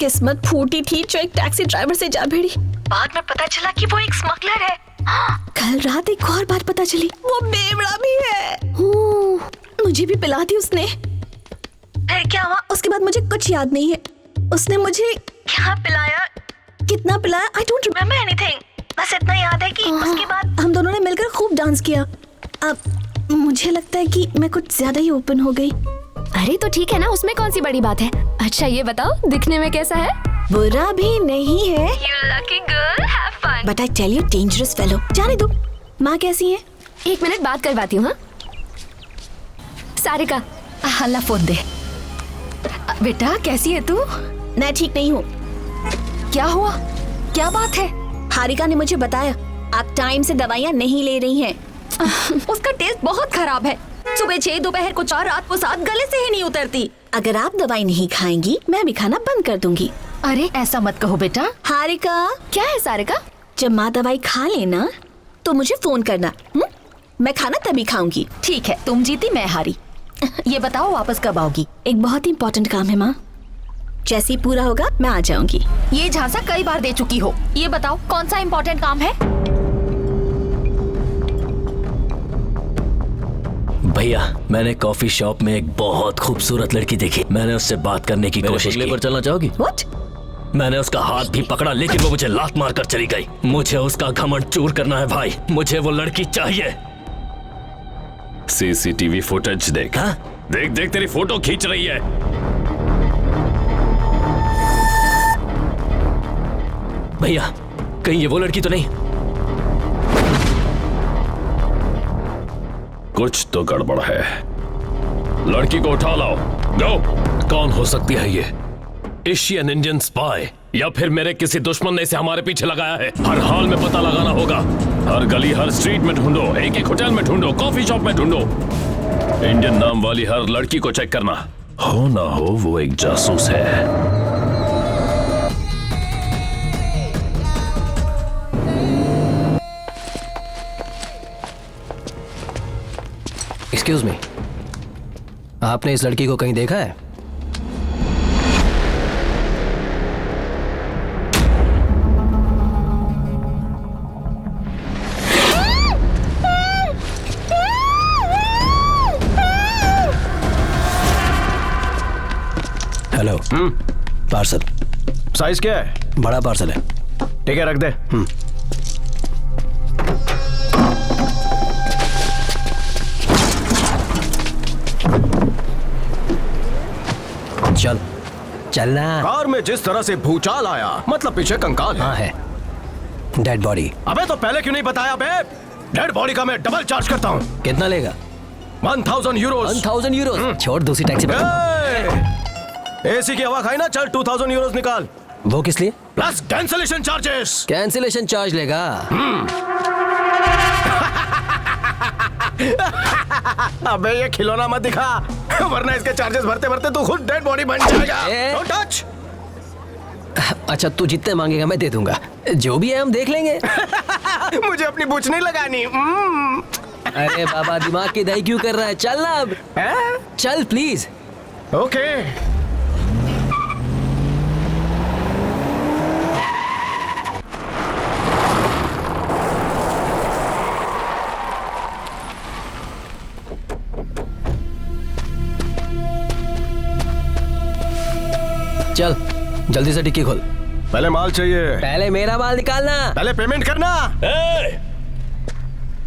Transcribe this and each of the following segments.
किस्मत फूटी थी जो एक टैक्सी ड्राइवर से जा भिड़ी। बाद में पता चला कि वो एक स्मगलर है। कल रात एक और बात पता चली, वो बेवड़ा भी है। मुझे भी पिला दी उसने। फिर क्या हुआ? उसके बाद मुझे कुछ याद नहीं है। उसने मुझे क्या पिलाया? कितना पिलाया आई डोंट रिमेम्बर एनीथिंग। बस इतना याद है कि उसके बाद हम दोनों ने मिलकर खूब डांस किया। अब मुझे लगता है कि मैं कुछ ज्यादा ही ओपन हो गई। अरे तो ठीक है ना, उसमें कौन सी बड़ी बात है। अच्छा ये बताओ, दिखने में कैसा है? बुरा भी नहीं है। You lucky girl, have fun. But I tell you dangerous fellow. जाने दो। माँ कैसी है? 1 मिनट बात करवाती हूँ। हाँ सारिका, हल्ला फोन दे। बेटा कैसी है तू? मैं ठीक नहीं हूँ। क्या हुआ? क्या बात है? हारिका ने मुझे बताया आप टाइम से दवाइयाँ नहीं ले रही हैं। उसका टेस्ट बहुत खराब है। सुबह 6, दोपहर को 4, रात को 7, गले से ही नहीं उतरती। अगर आप दवाई नहीं खाएंगी मैं भी खाना बंद कर दूंगी। अरे ऐसा मत कहो बेटा। हारिका, क्या है सारिका? जब माँ दवाई खा लेना तो मुझे फोन करना। मैं खाना तभी खाऊंगी। ठीक है, तुम जीती मैं हारी। ये बताओ वापस कब आओगी? एक बहुत ही इम्पोर्टेंट काम है माँ, जैसे ही पूरा होगा मैं आ जाऊंगी। ये झांसा कई बार दे चुकी हो। ये बताओ कौन सा इम्पोर्टेंट काम है? भैया मैंने कॉफी शॉप में एक बहुत खूबसूरत लड़की देखी। मैंने उससे बात करने की कोशिश की। पर चलना चाहोगी? What? मैंने उसका हाथ भी पकड़ा लेकिन वो मुझे लात मार कर चली गई। मुझे उसका घमंड चूर करना है भाई। मुझे वो लड़की चाहिए। सीसीटीवी फुटेज देख। हाँ? देख देख तेरी फोटो खींच रही है। भैया कहीं ये वो लड़की तो नहीं? कुछ तो गड़बड़ है। लड़की को उठा लाओ। गो। कौन हो सकती है ये? एशियन इंडियन स्पाई या फिर मेरे किसी दुश्मन ने इसे हमारे पीछे लगाया है। हर हाल में पता लगाना होगा। हर गली हर स्ट्रीट में ढूंढो, एक एक होटल में ढूंढो, कॉफी शॉप में ढूंढो। इंडियन नाम वाली हर लड़की को चेक करना। हो ना हो वो एक जासूस है। एक्सक्यूज मी, आपने इस लड़की को कहीं देखा है? हेलो। पार्सल। साइज क्या है? बड़ा पार्सल है। ठीक है रख दे। चल चलना। कार में जिस तरह से भूचाल आया, मतलब पीछे कंकाल है। हाँ है, डेड बॉडी। अबे तो पहले क्यों नहीं बताया बे? डेड बॉडी का मैं डबल चार्ज करता हूँ। कितना लेगा? 1000 यूरो। 1000 यूरो? छोड़, दूसरी टैक्सी पे। एसी की हवा खाई ना, चल 2000 यूरो निकाल। वो किस लिए? Plus cancellation charges. Cancellation charge लेगा? अबे ये खिलौना मत दिखा, वरना इसके चार्जेस भरते भरते तू खुद डेड बॉडी बन जाएगा। Don't touch। अच्छा तू जितने मांगेगा मैं दे दूंगा, जो भी है हम देख लेंगे। मुझे अपनी बूझ नहीं लगानी। अरे बाबा दिमाग की दही क्यों कर रहा है? चल ना अब। चल प्लीज। ओके। चल जल्दी से डिक्की खोल। पहले माल चाहिए। पहले मेरा माल निकालना। पहले पेमेंट करना।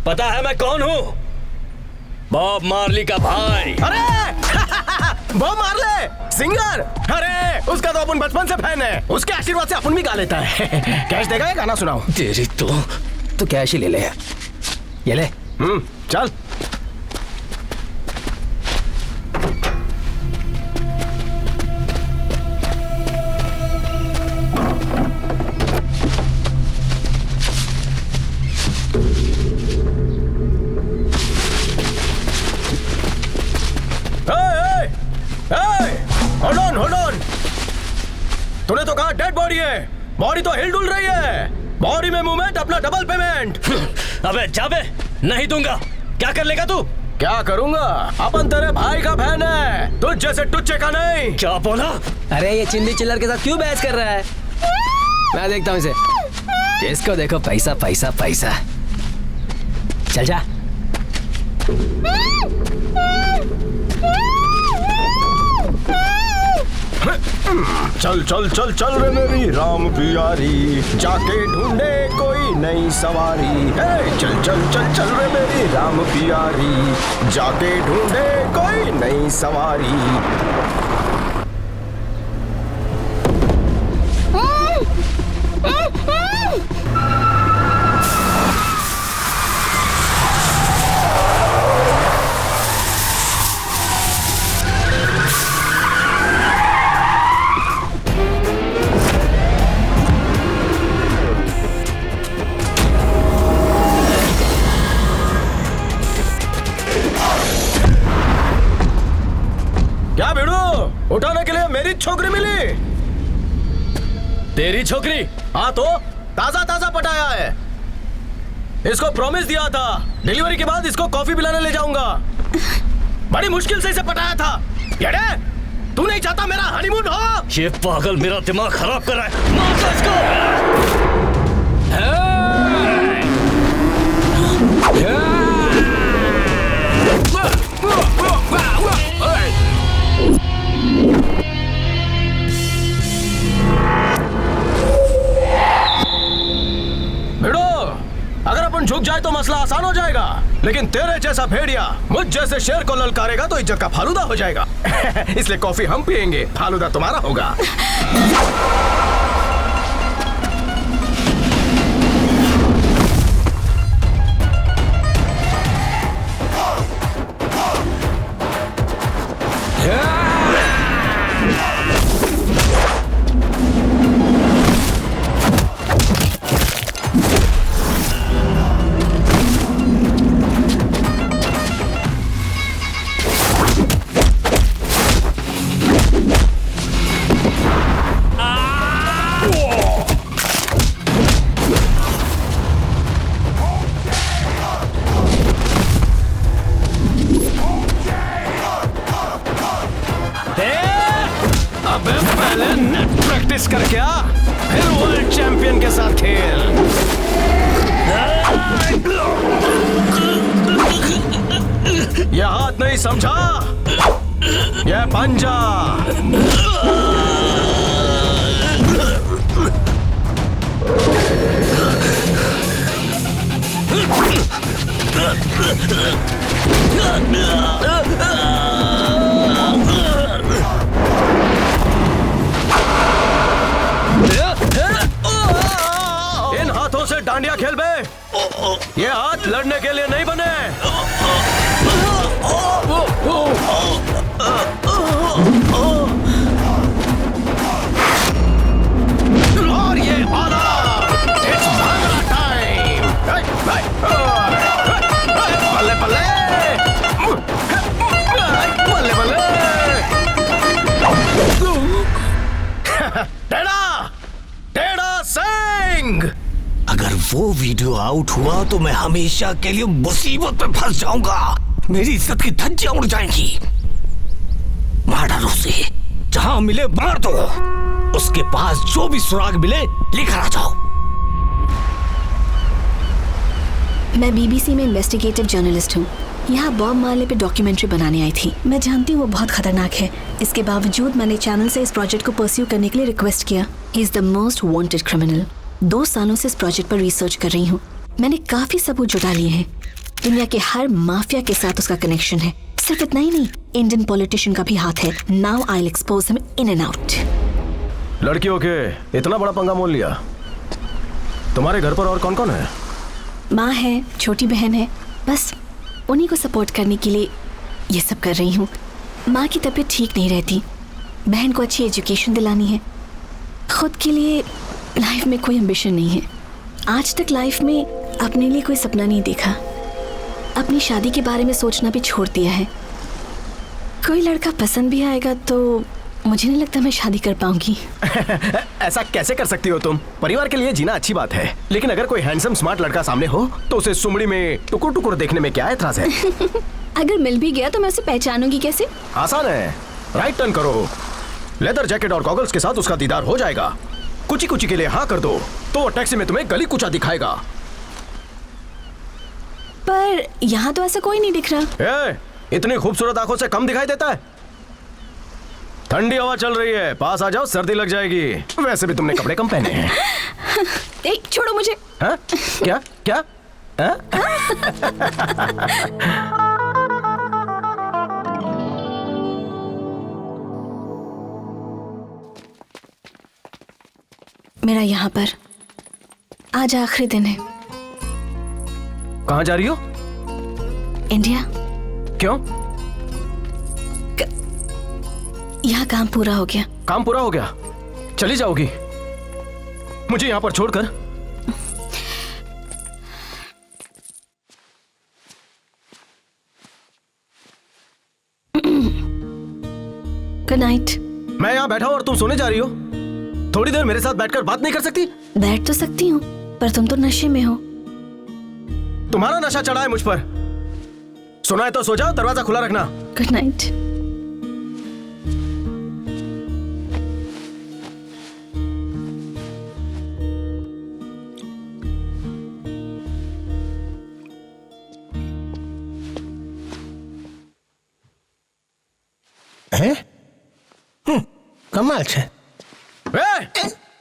पता है मैं कौन हूँ? बॉब मार्ली का भाई। अरे बॉब मार्ले सिंगर। अरे उसका तो अपन बचपन से फैन है। उसके आशीर्वाद से अपन भी गा लेता है। कैश देगा या गाना सुनाओ? तेरी तो कैश ही ले ले। ये ले। चल। hold on। तूने तो कहा डेड बॉडी है, बॉडी तो हिल डुल रही है। बॉडी में मूवमेंट, अपना डबल पेमेंट। अबे जाबे, नहीं दूंगा। क्या कर लेगा तू? क्या करूंगा? अपन तेरे भाई का फैन है, तुझ जैसे टुच्चे का नहीं। क्या बोला? अरे ये चिंदी चिल्लर के साथ क्यों बहस कर रहा है? मैं देखता हूँ इसे। इसको देखो, पैसा पैसा पैसा। चल जा। चल चल चल चल रे मेरी राम प्यारी, जाके ढूंढे कोई नई सवारी। हे चल चल चल चल रे मेरी राम प्यारी, जाके ढूंढे कोई नई सवारी। क्या भिड़ू, उठाने के लिए मेरी छोकरी मिली? तेरी छोकरी? हाँ तो ताजा ताजा पटाया है। इसको प्रॉमिस दिया था डिलीवरी के बाद इसको कॉफी पिलाने ले जाऊंगा। बड़ी मुश्किल से इसे पटाया था। येड़े, तू नहीं चाहता मेरा हनीमून हो? ये पागल मेरा दिमाग खराब कर रहा है। मार दो इसको। भिड़ो, अगर अपन झुक जाए तो मसला आसान हो जाएगा, लेकिन तेरे जैसा भेड़िया मुझ जैसे शेर को ललकारेगा तो इज्जत का फालूदा हो जाएगा। इसलिए कॉफी हम पियेंगे, फालूदा तुम्हारा होगा। अबे पहले नेट प्रैक्टिस कर क्या, फिर वर्ल्ड चैंपियन के साथ खेल। ये हाथ नहीं समझा, ये पंजा। इन हाथों से डांडिया खेल बे, ये हाथ लड़ने के लिए नहीं बने। और ये आला, इट्स भागना टाइम। बल्ले बल्ले बल्ले बल्ले। टेढ़ा टेढ़ा सिंह। अगर वो वीडियो आउट हुआ तो मैं हमेशा के लिए मुसीबत में फंस जाऊंगा। मेरी इज्जत की धज्जियां उड़ जाएंगी। मार डालो उसे, जहां मिले मार दो। उसके पास जो भी सुराग मिले लेकर आ जाओ। मैं बीबीसी में इन्वेस्टिगेटिव जर्नलिस्ट हूँ। यहाँ बॉब मार्ले पे डॉक्यूमेंट्री बनाने आई थी। मैं जानती हूँ वो बहुत खतरनाक है, इसके बावजूद मैंने चैनल से इस प्रोजेक्ट को परस्यू करने के लिए रिक्वेस्ट किया। He is the most wanted criminal. 2 सालों से इस प्रोजेक्ट पर रिसर्च कर रही हूँ। मैंने काफी सबूत जुटा लिए हैं। दुनिया के हर माफिया के साथ उसका कनेक्शन है। सिर्फ इतना ही नहीं, इंडियन पॉलिटिशियन का भी हाथ है। Now I will expose him in and out. लड़कियों के इतना बड़ा पंगा मोल लिया। तुम्हारे घर पर और कौन कौन है? माँ है, छोटी बहन है, बस उन्हीं को सपोर्ट करने के लिए ये सब कर रही हूँ। माँ की तबीयत ठीक नहीं रहती, बहन को अच्छी एजुकेशन दिलानी है। खुद के लिए लाइफ में कोई एम्बिशन नहीं है। आज तक लाइफ में अपने लिए कोई सपना नहीं देखा। अपनी शादी के बारे में सोचना भी छोड़ दिया है। कोई लड़का पसंद भी आएगा तो मुझे नहीं लगता मैं शादी कर पाऊंगी। ऐसा कैसे कर सकती हो तुम? परिवार के लिए जीना अच्छी बात है, लेकिन अगर कोई हैंडसम स्मार्ट लड़का सामने हो तो उसे सुमड़ी में टुकुर टुकुर देखने में क्या एतराज है? अगर मिल भी गया तो मैं उसे पहचानूंगी कैसे? आसान है, राइट टर्न करो, लेदर जैकेट और गॉगल्स के साथ उसका दीदार हो जाएगा। कुची कुची के लिए हाँ कर दो तो वो टैक्सी में तुम्हें गली कुचा दिखाएगा। पर यहाँ तो ऐसा कोई नहीं दिख रहा। इतनी खूबसूरत आंखों से कम दिखाई देता है? ठंडी हवा चल रही है, पास आ जाओ, सर्दी लग जाएगी। वैसे भी तुमने कपड़े कम पहने हैं। एक छोड़ो मुझे। हाँ? क्या क्या हाँ? मेरा यहाँ पर आज आखिरी दिन है। कहाँ जा रही हो? इंडिया। क्यों? यहाँ काम पूरा हो गया। काम पूरा हो गया? चली जाओगी मुझे यहाँ पर छोड़कर? Good night. मैं यहाँ बैठा हूँ और तुम सोने जा रही हो? थोड़ी देर मेरे साथ बैठकर बात नहीं कर सकती? बैठ तो सकती हूँ पर तुम तो नशे में हो। तुम्हारा नशा चढ़ा है मुझ पर। सुना है तो सो जाओ, दरवाजा खुला रखना। Good night. कमाल छे।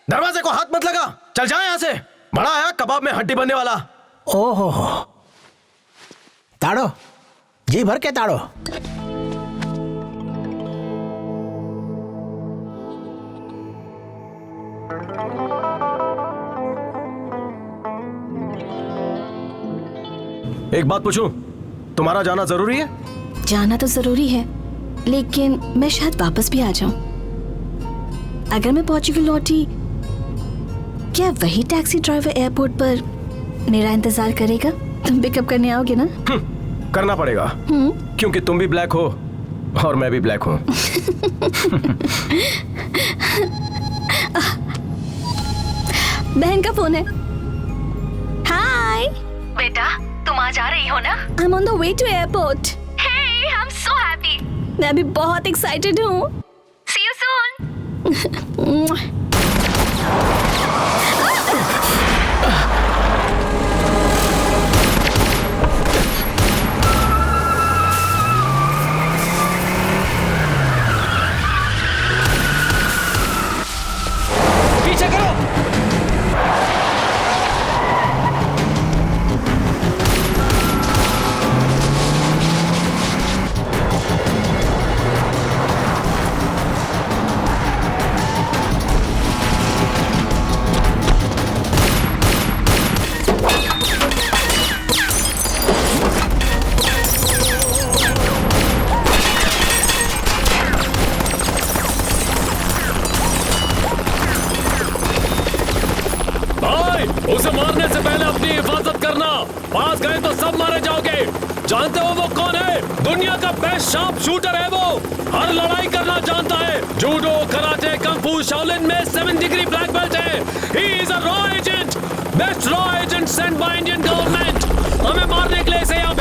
दरवाजे को हाथ मत लगा, चल जाए यहाँ से। बड़ा आया कबाब में हड्डी बनने वाला। ओहो ताड़ो, जी भर के ताड़ो। एक बात पूछूं, तुम्हारा जाना जरूरी है? जाना तो जरूरी है लेकिन मैं शायद वापस भी आ जाऊं। अगर मैं पोर्चुगल लौटी, क्या वही टैक्सी ड्राइवर एयरपोर्ट पर मेरा इंतजार करेगा? तुम पिकअप करने आओगे ना? करना पड़ेगा क्योंकि तुम भी ब्लैक हो और मैं भी ब्लैक हूँ। बहन का फोन है। हाय बेटा, तुम आज आ रही हो ना? I am on the way to airport. Hey, I'm so happy. मैं भी बहुत एक्साइटेड हूँ। See you soon. पीछे करो। उसे मारने से पहले अपनी हिफाजत करना। पास गए तो सब मारे जाओगे। जानते हो वो कौन है? दुनिया का बेस्ट शार्प शूटर है वो। हर लड़ाई करना जानता है। जूडो, कराटे, कung fu, शाओलिन में 7 डिग्री ब्लैक बेल्ट है। He is a raw agent, best raw agent sent by Indian government। हमें मारने के लिए इसे यहाँ